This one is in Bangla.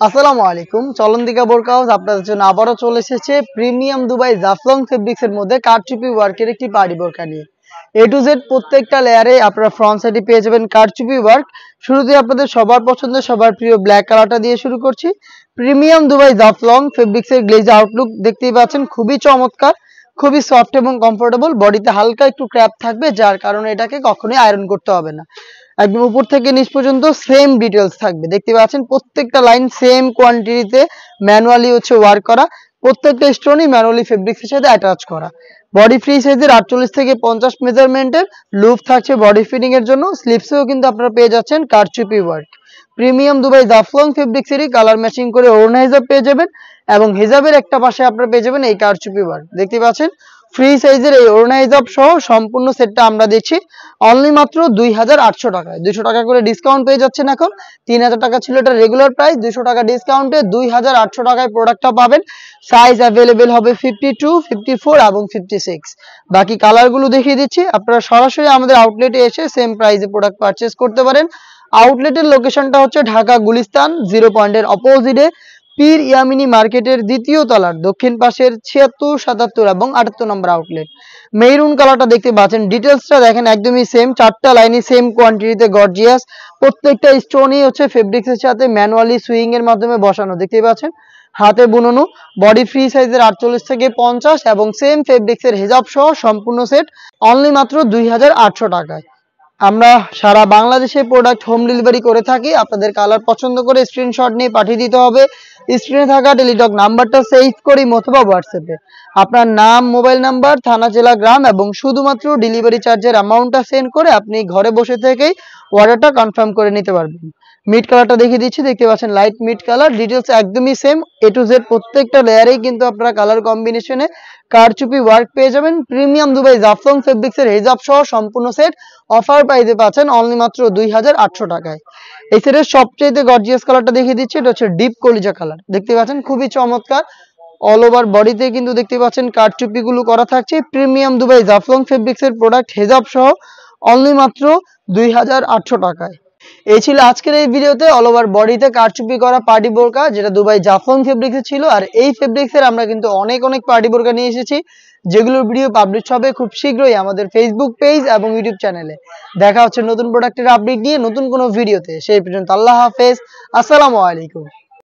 আসসালামু আলাইকুম। চলন্তিকা বোরকা হাউস আপনাদের জন্য আবারও চলে এসেছে প্রিমিয়াম দুবাই জাফলং ফেব্রিক্স এর মধ্যে কারচুপি ওয়ার্কের একটি পার্টি বোরকা নিয়ে। এ টু জেড প্রত্যেকটা লেয়ারে আপনারা ফ্রন্ট সাইডে পেয়ে যাবেন কারচুপি ওয়ার্ক। শুরুতে আপনাদের সবার পছন্দের সবার প্রিয় ব্ল্যাক কালারটা দিয়ে শুরু করছি। প্রিমিয়াম দুবাই জাফলং ফেব্রিক্স এর গ্লেজ আউটলুক দেখতেই পাচ্ছেন, খুবই চমৎকার, খুবই সফট এবং কমফোর্টেবল। বডিতে হালকা একটু ক্র্যাপ থাকবে, যার কারণে এটাকে কখনোই আয়রন করতে হবে না। একদম উপর থেকে নিচ পর্যন্ত সেম ডিটেলস থাকবে, দেখতে পাচ্ছেন প্রত্যেকটা লাইন সেম কোয়ান্টিটিতে ম্যানুয়ালি ওয়ার্ক করা, প্রত্যেকটা স্টোনই ম্যানুয়ালি ফেব্রিক্সের সাথে অ্যাটাচ করা। বডি ফ্রি সাইজের 48 থেকে 50 মেজারমেন্টের লুপ থাকছে বডি ফিটিং এর জন্য। স্লিপসেও কিন্তু আপনারা পেয়ে যাচ্ছেন কারচুপি ওয়ার্ক। প্রিমিয়াম দুবাই জাফলং ফেব্রিক্সেরই কালার ম্যাচিং করে ওড়না হিজাব পেয়ে যাবেন, এবং হিজাবের একটা পাশে আপনারা পেয়ে যাবেন এই কারচুপি ওয়ার্ক। দেখতে পাচ্ছেন ফ্রি সাইজের এই ওড়না হিজাব সহ সম্পূর্ণ সেটটা আমরা দিচ্ছি অনলি মাত্র 2800 টাকায়। 200 টাকা করে ডিসকাউন্ট পেয়ে যাচ্ছেন। এখন 3000 টাকা ছিল এটা রেগুলার প্রাইস, 200 টাকা ডিসকাউন্টে 2800 টাকায় প্রোডাক্টটা পাবেন। সাইজ অ্যাভেলেবেল হবে 52, 54 এবং 56। বাকি কালারগুলো দেখিয়ে দিচ্ছি, আপনারা সরাসরি আমাদের আউটলেটে এসে সেম প্রাইসে প্রোডাক্ট পারচেজ করতে পারেন। আউটলেটের লোকেশনটা হচ্ছে ঢাকা গুলিস্তান 0 পয়েন্টের অপোজিটে পীর ইয়ামিনী মার্কেটের দ্বিতীয় তলার দক্ষিণ পাশের 76, 77 এবং 78 নম্বর আউটলেট। মেরুন কালারটা দেখতে পাচ্ছেন, ডিটেলসটা দেখেন একদমই সেম, চারটা লাইনই সেম কোয়ান্টিটিতে গর্জিয়াস। প্রত্যেকটা স্টোনই ফেব্রিক্সের সাথে ম্যানুয়ালি সুইং এর মাধ্যমে বসানো, দেখতে পাচ্ছেন হাতে বুননো। বডি ফ্রি সাইজের 48 থেকে 50 এবং সেম ফেব্রিক্সের হিজাব সহ সম্পূর্ণ সেট অনলি মাত্র 2800 টাকায়। আমরা সারা বাংলাদেশে প্রোডাক্ট হোম ডেলিভারি করে থাকি। আপনাদের কালার পছন্দ করে স্ক্রিনশট নিয়ে পাঠিয়ে দিতে হবে। স্ক্রিনে থাকা টেলিটক নাম্বারটা সেভ করি অথবা হোয়াটসঅ্যাপে আপনার নাম, মোবাইল নাম্বার, থানা, জেলা, গ্রাম এবং শুধুমাত্র ডেলিভারি চার্জের অ্যামাউন্টটা সেন্ড করে আপনি ঘরে বসে থেকেই অর্ডারটা কনফার্ম করে নিতে পারবেন। মিড কালারটা দেখিয়ে দিচ্ছি, দেখতে পাচ্ছেন লাইট মিড কালার। ডিটেলস একদমই সেম, এ টু জেড প্রত্যেকটা লেয়ারেই কিন্তু আপনারা কালার কম্বিনেশনে কারচুপি ওয়ার্ক পেয়ে যাবেন। প্রিমিয়াম দুবাই জাফলং ফেব্রিক্সের হিজাব সহ সম্পূর্ণ সেট অফার প্রাইসে পাচ্ছেন অনলি মাত্র 2800 টাকায়। এই সেটের সবচেয়ে গর্জিয়াস কালারটা দেখিয়ে দিচ্ছি, এটা হচ্ছে ডিপ কলিজা কালার। দেখতে পাচ্ছেন খুবই চমৎকার, অল ওভার বডিতে কিন্তু দেখতে পাচ্ছেন কারচুপি গুলো করা থাকছে। প্রিমিয়াম দুবাই জাফলং ফেব্রিক্সের প্রোডাক্ট হিজাব সহ অনলি মাত্র 2800 টাকায়। এই ছিল আজকের এই ভিডিওতে অল ওভার বডিতে কারচুপি করা পার্টি বোরকা, যেটা দুবাই জাফলং ফেব্রিক্সে ছিল। আর এই ফেব্রিক্সের আমরা কিন্তু অনেক পার্টি বোরকা নিয়ে এসেছি, যেগুলোর ভিডিও পাবলিশ হবে খুব শীঘ্রই আমাদের ফেসবুক পেজ এবং ইউটিউব চ্যানেলে। দেখা হচ্ছে নতুন প্রোডাক্টের আপডেট নিয়ে নতুন কোনো ভিডিওতে। সেই পর্যন্ত আল্লাহ হাফেজ, আসসালামু আলাইকুম।